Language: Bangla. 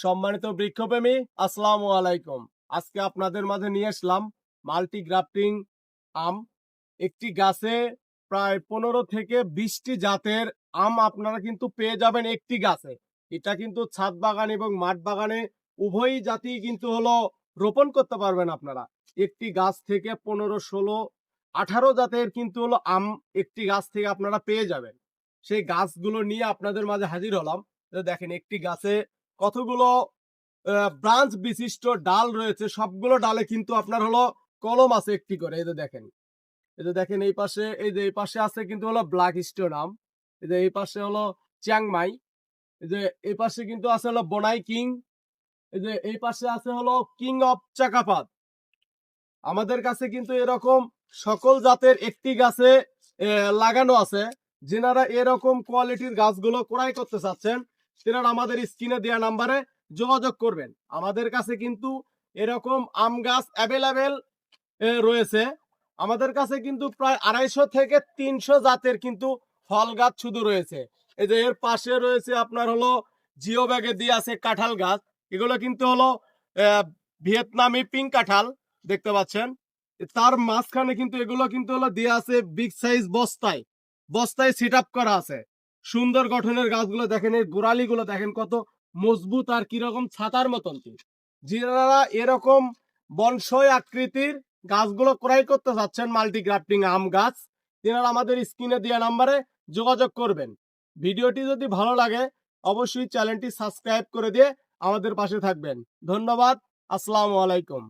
সম্মানিত বৃক্ষপ্রেমী, আসসালামু আলাইকুম। আজকে আপনাদের মাঝে নিয়ে আসলাম মাল্টি গ্রাফটিং আম। একটি গাছে প্রায় 15 থেকে 20টি জাতের আম আপনারা কিন্তু পেয়ে যাবেন একটি গাছে। এটা কিন্তু ছাদ বাগান এবং মাঠ বাগানে উভয়ই জাতি কিন্তু হলো রোপণ করতে পারবেন আপনারা। একটি গাছ থেকে 15, 16, 18 জাতের কিন্তু হলো আম একটি গাছ থেকে আপনারা পেয়ে যাবেন। সেই গাছগুলো নিয়ে আপনাদের মাঝে হাজির হলাম। দেখেন একটি গাছে কতগুলো ব্রাঞ্চ বিশিষ্ট ডাল রয়েছে। সবগুলো ডালে কিন্তু আপনার হলো কলম আছে একটি করে। এই যে দেখেন, এই পাশে, এই পাশে আছে কিন্তু হলো ব্ল্যাক স্টোন আম। এই পাশে হলো চিয়াংমাই। এই যে এই পাশে কিন্তু আছে হলো বোনাই কিং। এই পাশে আছে হলো কিং অফ চাকাপাত। আমাদের কাছে কিন্তু এরকম সকল জাতের একটি গাছে লাগানো আছে। যেনারা এরকম কোয়ালিটির গাছগুলো ক্রয় করতে চাচ্ছেন, তেনারা আমাদের স্ক্রিনে দেওয়া নাম্বারে যোগাযোগ করবেন। আমাদের কাছে কিন্তু এরকম আম গাছ অ্যাভেলেবেল রয়েছে। আমাদের কাছে কিন্তু প্রায় 250 থেকে 300 জাতের কিন্তু ফল গাছ শুধু রয়েছে। এই যে এর পাশে রয়েছে আপনার হলো জিও ব্যাগে দিয়ে আছে কাঁঠাল গাছ। এগুলো কিন্তু হলো ভিয়েতনামি পিঙ্ক কাঁঠাল, দেখতে পাচ্ছেন। তার মাঝখানে কিন্তু এগুলো কিন্তু হলো দিয়ে আছে বিগ সাইজ বস্তায়, বস্তায় সিট আপ করা আছে। সুন্দর গঠনের গাছগুলো দেখেন, এই গোড়ালিগুলো দেখেন কত মজবুত আর কিরকম ছাতার মতন। যারা এরকম বনসই আকৃতির গাছগুলো ক্রয় করতে চাচ্ছেন মাল্টি গ্রাফটিং আম গাছ, তেনারা আমাদের স্ক্রিনে দেওয়া নাম্বারে যোগাযোগ করবেন। ভিডিওটি যদি ভালো লাগে অবশ্যই চ্যানেলটি সাবস্ক্রাইব করে দিয়ে আমাদের পাশে থাকবেন। ধন্যবাদ। আসসালামু আলাইকুম।